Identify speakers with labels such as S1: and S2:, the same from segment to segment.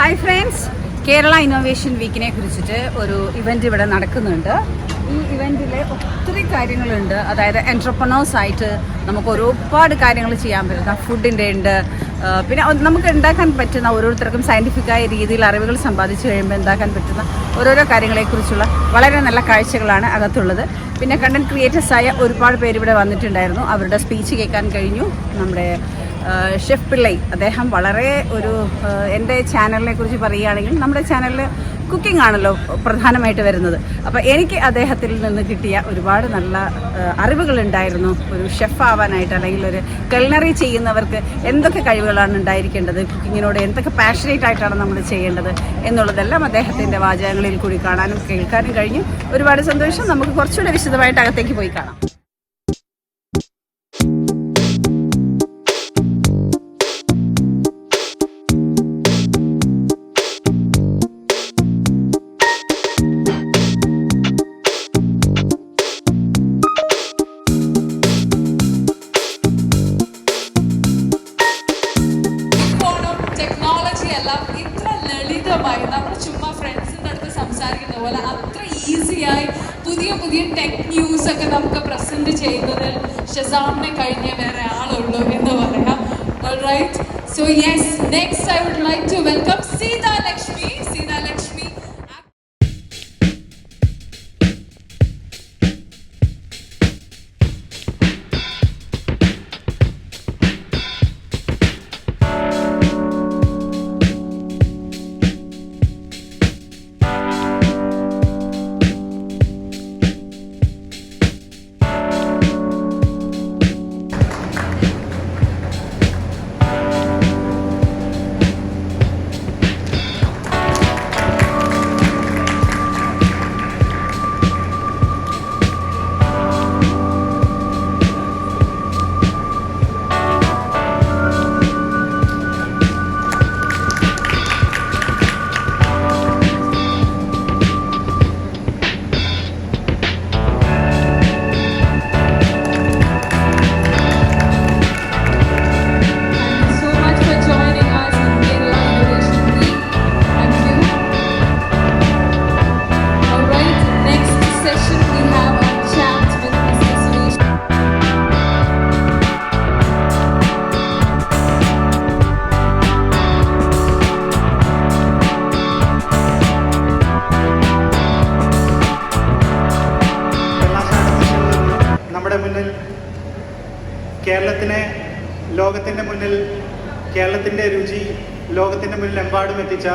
S1: Hi friends, Kerala innovation വീക്കിനെ കുറിച്ചിട്ട് ഒരു event ഇവിടെ നടക്കുന്നുണ്ട്. ഈ ഇവൻറ്റിൽ ഒത്തിരി കാര്യങ്ങളുണ്ട്. അതായത് എൻട്രപ്രനേഴ്സായിട്ട് നമുക്ക് ഒരുപാട് കാര്യങ്ങൾ ചെയ്യാൻ പറ്റുന്ന ഫുഡിൻ്റെ ഉണ്ട്. പിന്നെ നമുക്ക് ഉണ്ടാക്കാൻ പറ്റുന്ന ഓരോരുത്തർക്കും സയൻറ്റിഫിക്കായ രീതിയിൽ അറിവുകൾ സമ്പാദിച്ചു കഴിയുമ്പോൾ ഉണ്ടാക്കാൻ പറ്റുന്ന ഓരോരോ കാര്യങ്ങളെക്കുറിച്ചുള്ള വളരെ നല്ല കാഴ്ചകളാണ് അകത്തുള്ളത്. പിന്നെ കണ്ടൻറ് ക്രിയേറ്റേഴ്സായ ഒരുപാട് പേര് ഇവിടെ വന്നിട്ടുണ്ടായിരുന്നു. അവരുടെ സ്പീച്ച് കേൾക്കാൻ കഴിഞ്ഞു. നമ്മുടെ ഷെഫ് പിള്ളൈ, അദ്ദേഹം വളരെ എൻ്റെ ചാനലിനെ കുറിച്ച് പറയുകയാണെങ്കിൽ നമ്മുടെ ചാനലിൽ കുക്കിംഗ് ആണല്ലോ പ്രധാനമായിട്ട് വരുന്നത്. അപ്പോൾ എനിക്ക് അദ്ദേഹത്തിൽ നിന്ന് കിട്ടിയ ഒരുപാട് നല്ല അറിവുകളുണ്ടായിരുന്നു. ഒരു ഷെഫ് ആവാനായിട്ട് അല്ലെങ്കിൽ ഒരു കൾനറി ചെയ്യുന്നവർക്ക് എന്തൊക്കെ കഴിവുകളാണ് ഉണ്ടായിരിക്കേണ്ടത്, കുക്കിങ്ങിനോട് എന്തൊക്കെ പാഷനേറ്റ് ആയിട്ടാണ് നമ്മൾ ചെയ്യേണ്ടത് എന്നുള്ളതെല്ലാം അദ്ദേഹത്തിൻ്റെ വാചകങ്ങളിൽ കൂടി കാണാനും കേൾക്കാനും കഴിഞ്ഞു. ഒരുപാട് സന്തോഷം. നമുക്ക് കുറച്ചുകൂടെ വിശദമായിട്ട് അകത്തേക്ക് പോയി കാണാം.
S2: നമ്മൾ ചുമ്മാ ഫ്രണ്ട്സിൻ്റെ അടുത്ത് സംസാരിക്കുന്ന പോലെ അത്ര ഈസിയായി പുതിയ ടെക് ന്യൂസ് ഒക്കെ നമുക്ക് പ്രസന്റ് ചെയ്യുന്നതിൽ ഷസാമിനെ കഴിഞ്ഞ വേറെ ആളുള്ളൂ എന്ന് പറയാം. Alright, so yes, next I would like to welcome seethalakshmi.
S3: ലോകത്തിൻ്റെ മുന്നിൽ കേരളത്തിൻ്റെ രുചി ലോകത്തിൻ്റെ മുന്നിൽ എമ്പാടും എത്തിച്ച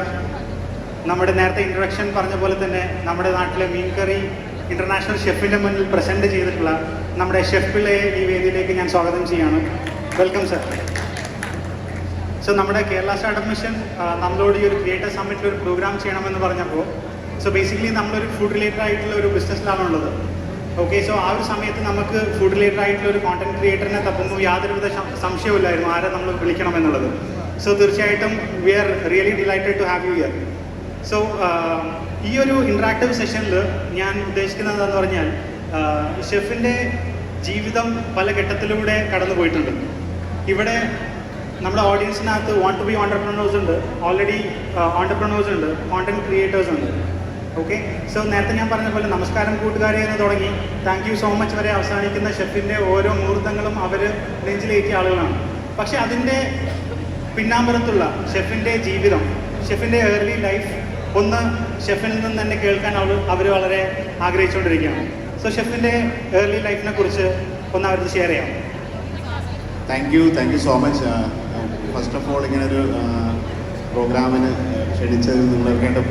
S3: നമ്മുടെ നേരത്തെ ഇൻട്രൊഡക്ഷൻ പറഞ്ഞ പോലെ തന്നെ നമ്മുടെ നാട്ടിലെ മീൻ കറി ഇൻ്റർനാഷണൽ ഷെഫിൻ്റെ മുന്നിൽ പ്രസൻറ്റ് ചെയ്തിട്ടുള്ള നമ്മുടെ ഷെഫ് പിള്ളയെ ഈ വേദിയിലേക്ക് ഞാൻ സ്വാഗതം ചെയ്യാണ്. Welcome sir. സോ നമ്മുടെ കേരള സ്റ്റാർട്ടപ്പ് മിഷൻ നമ്മളോട് ഈ ഒരു ക്രിയേറ്റർ സമ്മിറ്റിൽ ഒരു പ്രോഗ്രാം ചെയ്യണമെന്ന് പറഞ്ഞപ്പോൾ ബേസിക്കലി നമ്മളൊരു ഫുഡ് റിലേറ്റഡ് ആയിട്ടുള്ള ഒരു ബിസിനസ്സിലാണുള്ളത്. ഓക്കെ, സോ ആ ഒരു സമയത്ത് നമുക്ക് ഫുഡ് റിലേറ്റഡ് ആയിട്ടുള്ള ഒരു കോണ്ടന്റ് ക്രിയേറ്ററിനെ തപ്പുമ്പോൾ യാതൊരുവിധ സംശയമില്ലായിരുന്നു ആരെ നമ്മൾ വിളിക്കണം എന്നുള്ളത്. സോ തീർച്ചയായിട്ടും we are really delighted to have you here. So ഈ ഒരു ഇൻട്രാക്റ്റീവ് സെഷനിൽ ഞാൻ ഉദ്ദേശിക്കുന്നത് എന്താണെന്ന് പറഞ്ഞാൽ ഷെഫിൻ്റെ ജീവിതം പല ഘട്ടത്തിലൂടെ കടന്നു പോയിട്ടുണ്ട്. ഇവിടെ നമ്മുടെ ഓഡിയൻസിനകത്ത് വാണ്ട് ടു ബി ഓണ്ടർപ്രണേഴ്സ് ഉണ്ട്, ഓൾറെഡി ഓണ്ടർപ്രണേഴ്സ് ഉണ്ട്, കോണ്ടന്റ് ക്രിയേറ്റേഴ്സ് ഉണ്ട്. ഓക്കെ, സോ നേരത്തെ ഞാൻ പറഞ്ഞ പോലെ നമസ്കാരം കൂട്ടുകാരെ എന്ന് തുടങ്ങി താങ്ക് യു സോ മച്ച് വരെ അവസാനിക്കുന്ന ഷെഫിൻ്റെ ഓരോ മുഹൂർത്തങ്ങളും അവർ നെഞ്ചിലേറ്റിയ ആളുകളാണ്. പക്ഷെ അതിൻ്റെ പിന്നാമ്പുറത്തുള്ള ഷെഫിൻ്റെ ജീവിതം, ഷെഫിൻ്റെ ഏർലി ലൈഫ് ഒന്ന് ഷെഫിൽ നിന്ന് തന്നെ കേൾക്കാൻ അവർ വളരെ ആഗ്രഹിച്ചുകൊണ്ടിരിക്കുകയാണ്. സോ ഷെഫിൻ്റെ ഏർലി ലൈഫിനെ കുറിച്ച് ഒന്ന് അവർക്ക് ഷെയർ ചെയ്യാം.
S4: Thank you so much. First of all ഇങ്ങനൊരു പ്രോഗ്രാമിന് ക്ഷണിച്ചത് നിങ്ങൾക്കായിട്ട്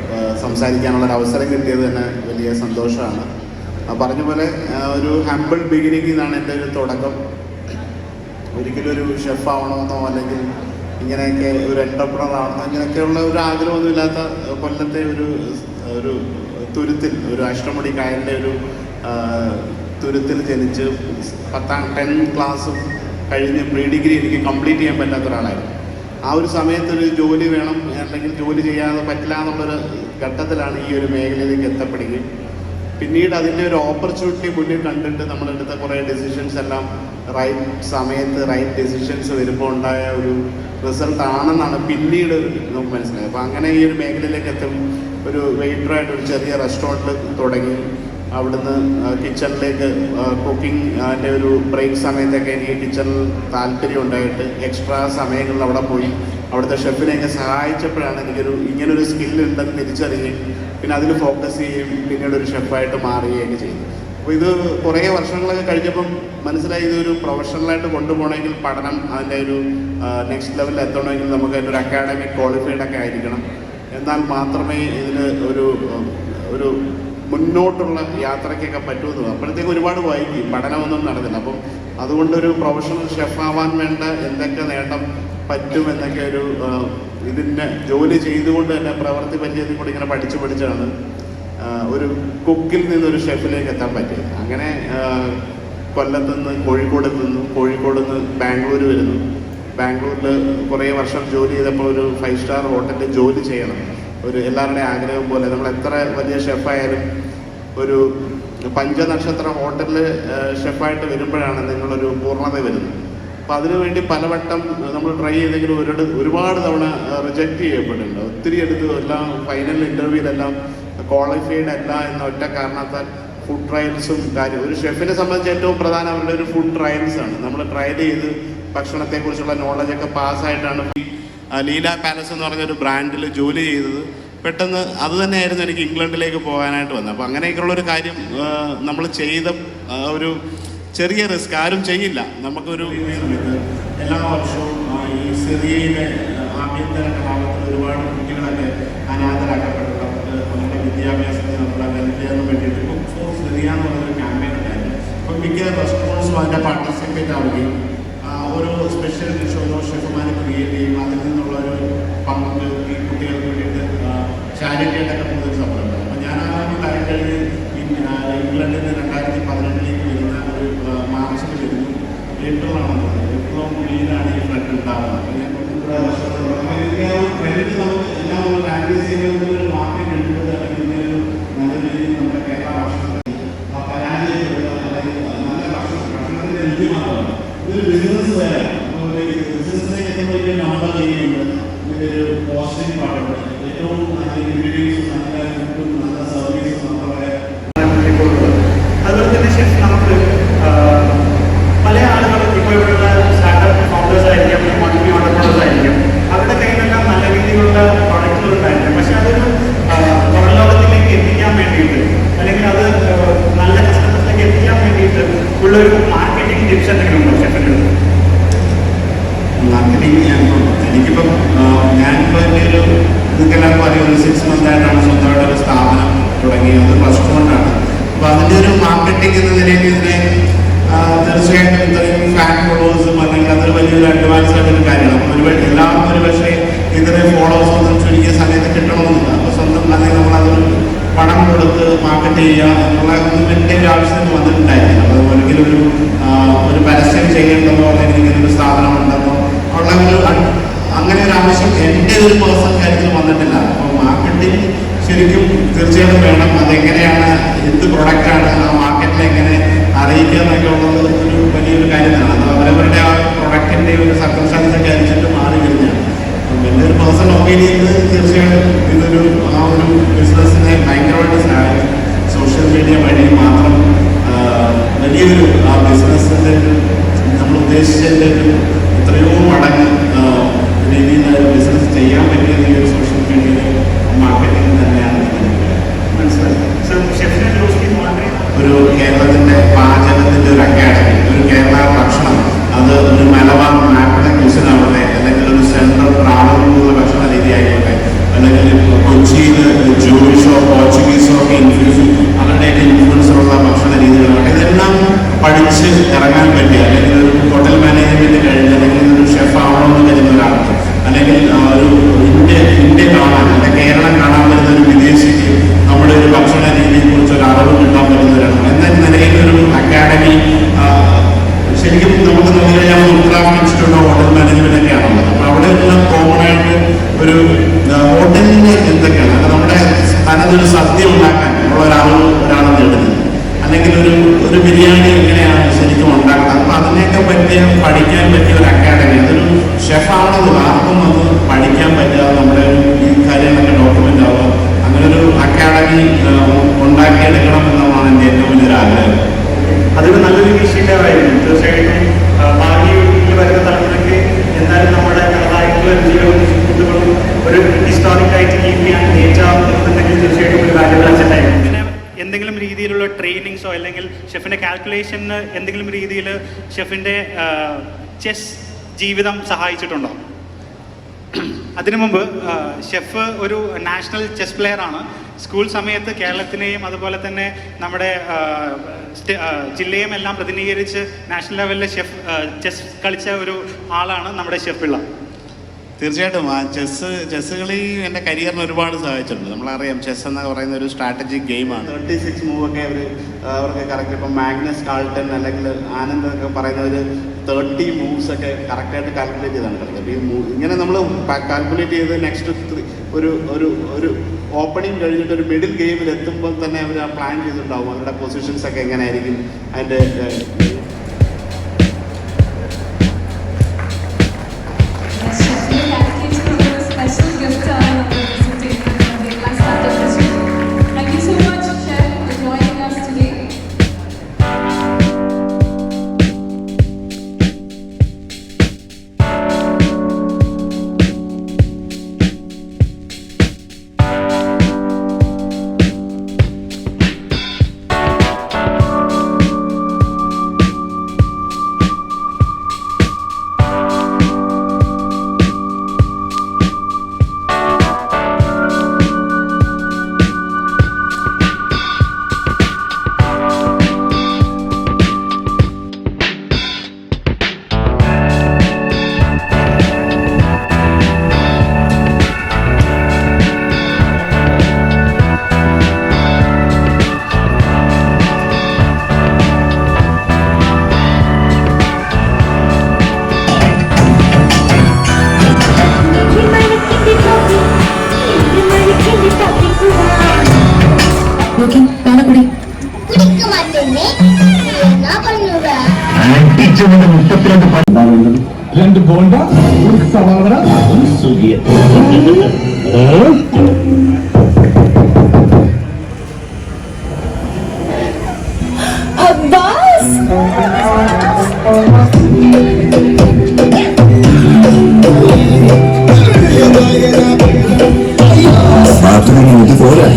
S4: സംസാരിക്കാനുള്ളൊരു അവസരം കിട്ടിയത് തന്നെ വലിയ സന്തോഷമാണ്. പറഞ്ഞ പോലെ ഒരു ഹംബിൾ ബിഗിനിങ്ങിൽ നിന്നാണ് എൻ്റെ ഒരു തുടക്കം. ഒരിക്കലും ഒരു ഷെഫ് ആവണമെന്നോ അല്ലെങ്കിൽ ഇങ്ങനെയൊക്കെ ഒരു എൻ്റർപ്രണർ ആവണമെന്നോ ഇങ്ങനെയൊക്കെയുള്ള ഒരു ആഗ്രഹമൊന്നുമില്ലാത്ത കൊല്ലത്തെ ഒരു തുരുത്തിൽ, ഒരു അഷ്ടമുടി കായലിൻ്റെ ഒരു തുരുത്തിൽ ജനിച്ച് 10th ക്ലാസ്സും കഴിഞ്ഞ് പ്രീ ഡിഗ്രി എനിക്ക് കംപ്ലീറ്റ് ചെയ്യാൻ പറ്റാത്ത ഒരാളായിരുന്നു. ആ ഒരു സമയത്തൊരു ജോലി വേണം അല്ലെങ്കിൽ ജോലി ചെയ്യാതെ പറ്റില്ല എന്നുള്ളൊരു ഘട്ടത്തിലാണ് ഈ ഒരു മേഖലയിലേക്ക് എത്തപ്പെടുകയും പിന്നീട് അതിൻ്റെ ഒരു ഓപ്പർച്യൂണിറ്റി മുന്നിൽ കണ്ടിട്ട് നമ്മളെടുത്ത കുറേ ഡിസിഷൻസ് എല്ലാം റൈറ്റ് സമയത്ത് റൈറ്റ് ഡിസിഷൻസ് വരുമ്പോൾ ഉണ്ടായ ഒരു റിസൾട്ട് ആണെന്നാണ് പിന്നീട് നമുക്ക് മനസ്സിലായത്. അപ്പോൾ അങ്ങനെ ഈ ഒരു മേഖലയിലേക്ക് എത്തും. ഒരു വെയിറ്ററായിട്ട് ഒരു ചെറിയ റെസ്റ്റോറൻറ്റിൽ തുടങ്ങി. അവിടുന്ന് കിച്ചണിലേക്ക് കുക്കിംഗ് അതിൻ്റെ ഒരു ബ്രേക്ക് സമയത്തൊക്കെ എനിക്ക് കിച്ചണിൽ താല്പര്യം ഉണ്ടായിട്ട് എക്സ്ട്രാ സമയങ്ങളിൽ അവിടെ പോയി അവിടുത്തെ ഷെഫിനെയൊക്കെ സഹായിച്ചപ്പോഴാണ് എനിക്കൊരു ഇങ്ങനൊരു സ്കില്ലുണ്ടെന്ന് തിരിച്ചറിയുകയും പിന്നെ അതിൽ ഫോക്കസ് ചെയ്യുകയും പിന്നീട് ഒരു ഷെഫായിട്ട് മാറുകയൊക്കെ ചെയ്തു. അപ്പോൾ ഇത് കുറേ വർഷങ്ങളൊക്കെ കഴിഞ്ഞപ്പം മനസ്സിലായി ഇതൊരു പ്രൊഫഷണലായിട്ട് കൊണ്ടുപോകണമെങ്കിൽ പഠനം അതിൻ്റെ ഒരു നെക്സ്റ്റ് ലെവലിൽ എത്തണമെങ്കിൽ നമുക്ക് അതിൻ്റെ ഒരു അക്കാഡമിക് ക്വാളിഫൈഡൊക്കെ ആയിരിക്കണം. എന്നാൽ മാത്രമേ ഇതിന് ഒരു മുന്നോട്ടുള്ള യാത്രയ്ക്കൊക്കെ പറ്റുമെന്ന്. അപ്പോഴത്തേക്ക് ഒരുപാട് വൈകി, പഠനമൊന്നും നടന്നില്ല. അപ്പം അതുകൊണ്ടൊരു പ്രൊഫഷണൽ ഷെഫാവാൻ വേണ്ട എന്തൊക്കെ നേട്ടം പറ്റുമെന്നൊക്കെ ഒരു ഇതിൻ്റെ ജോലി ചെയ്തുകൊണ്ട് തന്നെ പ്രവൃത്തി പരിചയത്തിൽ കൂടി ഇങ്ങനെ പഠിച്ചാണ് ഒരു കുക്കിൽ നിന്നൊരു ഷെഫിലേക്ക് എത്താൻ പറ്റിയത്. അങ്ങനെ കൊല്ലത്തു നിന്ന് കോഴിക്കോട് നിന്ന് ബാംഗ്ലൂർ വരുന്നു. ബാംഗ്ലൂരിൽ കുറേ വർഷം ജോലി ചെയ്തപ്പോൾ ഒരു 5 സ്റ്റാർ ഹോട്ടലിൽ ജോലി ചെയ്യണം, ഒരു എല്ലാവരുടെയും ആഗ്രഹം പോലെ. നമ്മൾ എത്ര വലിയ ഷെഫായാലും ഒരു 5 നക്ഷത്ര ഹോട്ടലിൽ ഷെഫായിട്ട് വരുമ്പോഴാണ് നിങ്ങളൊരു പൂർണ്ണത വരുന്നത്. അപ്പോൾ അതിനുവേണ്ടി പലവട്ടം നമ്മൾ ട്രൈ ചെയ്തെങ്കിലും ഒരുപാട് തവണ റിജക്റ്റ് ചെയ്യപ്പെട്ടിട്ടുണ്ട്. ഒത്തിരി അടുത്ത് എല്ലാം ഫൈനൽ ഇൻ്റർവ്യൂവിലെല്ലാം ക്വാളിഫൈഡ് അല്ല എന്ന ഒറ്റ കാരണത്താൽ ഫുഡ് ട്രയൽസും കാര്യം. ഒരു ഷെഫിനെ സംബന്ധിച്ച് ഏറ്റവും പ്രധാനം അവരുടെ ഒരു ഫുഡ് ട്രയൽസാണ്. നമ്മൾ ട്രയൽ ചെയ്ത് ഭക്ഷണത്തെക്കുറിച്ചുള്ള നോളജൊക്കെ പാസ്സായിട്ടാണ് ലീല പാലസ് എന്ന് പറഞ്ഞൊരു ബ്രാൻഡിൽ ജോലി ചെയ്തത്. പെട്ടെന്ന് അത് തന്നെയായിരുന്നു എനിക്ക് ഇംഗ്ലണ്ടിലേക്ക് പോകാനായിട്ട് വന്നത്. അപ്പോൾ അങ്ങനെയൊക്കെയുള്ളൊരു കാര്യം നമ്മൾ ചെയ്ത ഒരു ചെറിയ റിസ്ക് ആരും ചെയ്യില്ല. നമുക്കൊരു എല്ലാ വർഷവും ഈ സിറിയയിലെ ആഭ്യന്തര കലാപത്തിൽ ഒരുപാട് കുട്ടികളൊക്കെ അനാഥരാക്കപ്പെട്ടവർക്ക് അവരുടെ വിദ്യാഭ്യാസത്തിന് നമ്മളെ ഹെൽപ്പ് ചെയ്യാൻ വേണ്ടിയിട്ട് കുക്ക് ഫോർ സിറിയ എന്ന് പറഞ്ഞൊരു ക്യാമ്പയിൻ ഉണ്ടായിരുന്നു. അപ്പം മിക്ക റെസ്റ്റോറൻറ്റ്സും അതിൻ്റെ പാർട്ടിസിപ്പേറ്റ് ആവുകയും ഓരോ സ്പെഷ്യൽ ഡിഷ് ഓരോ ഷെഫുമാർ ക്രിയേറ്റ് ചെയ്യും. അതിൽ നിന്നുള്ളൊരു പങ്ക് ഈ കുട്ടികൾക്ക് വേണ്ടിയിട്ട് ചാരിറ്റിയായിട്ടൊക്കെ കൂടുതൽ സംഭവമുണ്ട്. അപ്പം ഞാൻ ആ കാര്യം കഴിഞ്ഞ് ഇംഗ്ലണ്ടിൽ 2018 വരുന്ന ഒരു മാർച്ചിൽ വരുന്നു. ഏപ്രിലാണ് മെയിലാണ് ഈ ഫ്ലഡ് ഉണ്ടാവുന്നത്. അപ്പം ഞാൻ ക്രെഡിറ്റ് നമുക്ക് എല്ലാം നമ്മൾ പ്രാക്ടീസ് ചെയ്യുന്ന ഒരു മാർക്കറ്റ് എടുക്കുന്നത് അല്ലെങ്കിൽ ഇങ്ങനൊരു നല്ല രീതിയിൽ നമ്മുടെ കേരള ഭക്ഷണത്തിൽ പരാജയപ്പെടുക അല്ലെങ്കിൽ നല്ല ഭക്ഷണത്തിൻ്റെ രുചി മാത്രമല്ല ഇതൊരു ബിസിനസ് വേറെ. ബിസിനസ്സിലേക്ക് എത്തുമ്പോൾ നമ്പർ ചെയ്യുന്നുണ്ട്, ഇതിൻ്റെ ഒരു പോസിറ്റീവ് പാടുണ്ട്. ഏറ്റവും നല്ല ഇൻഗ്രീഡിയൻസും നല്ല ഫുഡും നല്ല സർവീസും നമ്മുടെ
S3: അതുപോലെ തന്നെ ഷെഫ് നമുക്ക് പല ആളുകളും ഇപ്പോൾ ഇവിടെയുള്ള സ്റ്റാർട്ടപ്പ് ഫൗണ്ടേഴ്സ് ആയിരിക്കാം, മൾട്ടി ഓണ്ടർപ്രണേഴ്സ് ആയിരിക്കും, അവരുടെ കയ്യിലെല്ലാം നല്ല രീതിയിലുള്ള പ്രൊഡക്റ്റുകൾ ഉണ്ടായിരിക്കും. പക്ഷെ അതൊരു പുറം ലോകത്തിലേക്ക് എത്തിക്കാൻ വേണ്ടിയിട്ട് അല്ലെങ്കിൽ അത് നല്ല കസ്റ്റമേഴ്സിലേക്ക് എത്തിക്കാൻ വേണ്ടിയിട്ട് ഉള്ളൊരു മാർക്കറ്റിംഗ് ടിപ്സ് എന്തെങ്കിലും ഉണ്ടോ ഷെഫിൻ്റെ?
S4: മാർക്കറ്റിംഗ് എനിക്കിപ്പം ഞാനിപ്പോൾ എൻ്റെ ഒരു ഇതൊക്കെല്ലാവർക്കും അറിയാം, ഒരു 6 മന്തായിട്ടാണ് സ്വന്തമായിട്ടൊരു സ്ഥാപനം തുടങ്ങിയത്, റെസ്റ്റോറൻ്റാണ്. അപ്പോൾ അതിൻ്റെ ഒരു മാർക്കറ്റിംഗ് എന്ന നിലയിൽ ഇതിനെ തീർച്ചയായിട്ടും ഇത്രയും ഫാൻ ഫോളോവേഴ്സും അല്ലെങ്കിൽ അതൊരു വലിയൊരു അഡ്വാൻസ് ആയിട്ടൊരു കാര്യമാണ്. അപ്പോൾ എല്ലാവർക്കും ഒരു പക്ഷേ ഇതിന് ഫോളോവേഴ്സ് ഒന്നും ചുരുങ്ങിയ സമയത്ത് കിട്ടണമെന്നില്ല. അപ്പോൾ സ്വന്തം അല്ലെങ്കിൽ നമ്മളതൊരു പണം കൊടുത്ത് മാർക്കറ്റ് ചെയ്യുക എന്നുള്ള ഒന്നും വലിയ ഒരു ആവശ്യത്തിന് വന്നിട്ടുണ്ടായിരുന്നു. അപ്പോൾ ഒരിക്കലും ഒരു പരസ്യം ചെയ്യേണ്ടതോ അല്ലെങ്കിൽ ഇങ്ങനൊരു സ്ഥാപനം ഉണ്ടെന്നോ ഉള്ള അങ്ങനെ ഒരു ആവശ്യം എൻ്റെ ഒരു പേഴ്സണൽ കാര്യത്തിൽ വന്നിട്ടില്ല. അപ്പോൾ മാർക്കറ്റിംഗ് ശരിക്കും തീർച്ചയായിട്ടും വേണം. അതെങ്ങനെയാണ്, എന്ത് പ്രൊഡക്റ്റാണ് ആ മാർക്കറ്റിൽ എങ്ങനെ അറിയിക്കുക എന്നൊക്കെ ഉള്ളത് ഒരു വലിയൊരു കാര്യമാണ്. അത് അവരവരുടെ ആ പ്രൊഡക്റ്റിൻ്റെ ഒരു സർക്കംസ്റ്റാൻസ് ഒക്കെ അനുസരിച്ച് മാറി വരുന്നതാണ്. അപ്പം എൻ്റെ ഒരു പേഴ്സണൽ ഒപ്പീനിയനിൽ തീർച്ചയായിട്ടും ഇതൊരു ആ ഒരു ബിസിനസ്സിനെ ഭയങ്കരമായിട്ട് സഹായിക്കും. സോഷ്യൽ മീഡിയ വഴി മാത്രം വലിയൊരു ആ ബിസിനസ്സിൻ്റെ നമ്മൾ ഉദ്ദേശിച്ചതിൻ്റെ ഒരു എത്രയോ മടങ്ങ് രീതിയിൽ ബിസിനസ് ചെയ്യാൻ പറ്റിയത് ഈ ഒരു സോഷ്യൽ മീഡിയയിൽ മാർക്കറ്റിംഗ് തന്നെയാണ് മനസ്സിലായത്. ഒരു കേരളത്തിൻ്റെ പാചകത്തിൻ്റെ ഒരു അക്കാഡമി, ഒരു കേരള ഭക്ഷണം, അത് ഒരു മലബാർ മാപ്പിള ക്യൂസിനാവട്ടെ അല്ലെങ്കിൽ ഒരു സെൻട്രൽ ട്രാവലിനുള്ള ഭക്ഷണ രീതി ആയിക്കോട്ടെ അല്ലെങ്കിൽ കൊച്ചിയിൽ ജൂയിഷോ പോർച്ചുഗീസോ ഒക്കെ അവരുടെയൊക്കെ ഇൻഫ്ലുവൻസുള്ള ഭക്ഷണ രീതികളാവട്ടെ, ഇതെല്ലാം പഠിച്ച് ഇറങ്ങാൻ പറ്റിയ അല്ലെങ്കിൽ ഒരു ഹോട്ടൽ മാനേജ്മെൻറ്റ് കഴിഞ്ഞ് അല്ലെങ്കിൽ ഒരു ഷെഫ് ആവണമെന്ന് കരുതുന്ന ഒരാൾക്ക് അല്ലെങ്കിൽ ഒരു ഇന്ത്യ കാണാൻ അല്ലെങ്കിൽ കേരളം കാണാൻ വരുന്ന ഒരു വിദേശിക്ക് നമ്മുടെ ഒരു ഭക്ഷണ രീതിയെക്കുറിച്ച് ഒരു അറിവ് കിട്ടാൻ പറ്റുന്നവരാണ് എന്ന നിലയിൽ ഒരു അക്കാഡമി ശരിക്കും നമുക്ക് നോക്കിക്കഴിഞ്ഞാൽ Uttarakhand institute of hotel management ഒക്കെയാണുള്ളത്. അപ്പോൾ അവിടെ എല്ലാം കോമൺ ആയിട്ട് ഒരു ഹോട്ടലിന് എന്തൊക്കെയാണ് നമ്മുടെ വളരെ തനതൊരു സദ്യ ഉണ്ടാക്കാൻ ഉള്ള ഒരാളെ നേടുന്നത്, അല്ലെങ്കിൽ ഒരു ബിരിയാണി എങ്ങനെയാണ് ശരിക്കും ഉണ്ടാക്കുന്നത്, അപ്പം അതിനെയൊക്കെ പഠിക്കാൻ പറ്റിയ ഒരു അക്കാഡമി, അതൊരു ഷെഫാണെന്നില്ല, ആർക്കും അത് പഠിക്കാൻ പറ്റുക, നമ്മുടെ ഈ കാര്യങ്ങളൊക്കെ ഡോക്യുമെൻ്റ് ആവുക, അങ്ങനെ ഒരു അക്കാഡമി ഉണ്ടാക്കിയെടുക്കണം എന്നുള്ളതാണ് എൻ്റെ ഏറ്റവും വലിയൊരു ആഗ്രഹം.
S3: അതൊരു നല്ലൊരു ഇനിഷ്യേറ്റീവായിരുന്നു. തീർച്ചയായിട്ടും ഭാവിയിൽ വരുന്ന തലമുറയ്ക്ക് എന്തായാലും നമ്മുടെ തനതായിട്ടുള്ള രുചികളും ഫുഡുകളും ഒരു ഹിസ്റ്റോറിക്കായിട്ട് കീപ്പ് ചെയ്യാൻ ഏറ്റവും തീർച്ചയായിട്ടും ഒരു വാല്യുബിൾ അസറ്റായിരുന്നു. പിന്നെ എന്തെങ്കിലും രീതിയിലുള്ള ട്രെയിനിങ്സോ അല്ലെങ്കിൽ ഷെഫിൻ്റെ കാൽക്കുലേഷന് എന്തെങ്കിലും രീതിയിൽ ഷെഫിൻ്റെ ചെസ് ജീവിതം സഹായിച്ചിട്ടുണ്ടോ? അതിനു മുമ്പ് ഷെഫ് ഒരു നാഷണൽ ചെസ് പ്ലെയറാണ്. സ്കൂൾ സമയത്ത് കേരളത്തിനെയും അതുപോലെ തന്നെ നമ്മുടെ ജില്ലയും എല്ലാം പ്രതിനിധീകരിച്ച് നാഷണൽ ലെവലിൽ ചെസ് കളിച്ച ഒരു ആളാണ് നമ്മുടെ ഷെഫ് പിള്ള.
S4: തീർച്ചയായിട്ടും ആ ചെസ് കളി എൻ്റെ കരിയറിന് ഒരുപാട് സഹായിച്ചിട്ടുണ്ട്. നമ്മളറിയാം ചെസ് എന്ന് പറയുന്ന ഒരു സ്ട്രാറ്റജിക് ഗെയിമാണ്. 36 മൂവൊക്കെ അവർക്ക് കറക്റ്റ്, ഇപ്പം മാഗ്നസ് കാൾട്ടൺ അല്ലെങ്കിൽ ആനന്ദ് ഒക്കെ പറയുന്ന ഒരു 30 മൂവ്സ് ഒക്കെ കറക്റ്റായിട്ട് കാൽക്കുലേറ്റ് ചെയ്താണ് കളിക്കുന്നത്. അപ്പോൾ ഈ ഇങ്ങനെ നമ്മൾ കാൽക്കുലേറ്റ് ചെയ്ത് നെക്സ്റ്റ് ഒരു ഓപ്പണിംഗ് കഴിഞ്ഞിട്ട് ഒരു മിഡിൽ ഗെയിമിൽ എത്തുമ്പോൾ തന്നെ അവർ ആ പ്ലാൻ ചെയ്തിട്ടുണ്ടാവും അവരുടെ പൊസിഷൻസ് ഒക്കെ എങ്ങനെയായിരിക്കും, അതിൻ്റെ
S5: രണ്ട് ബോണ്ട, ഒരു സവാള, ഒരു സുഖിയ. പോരാ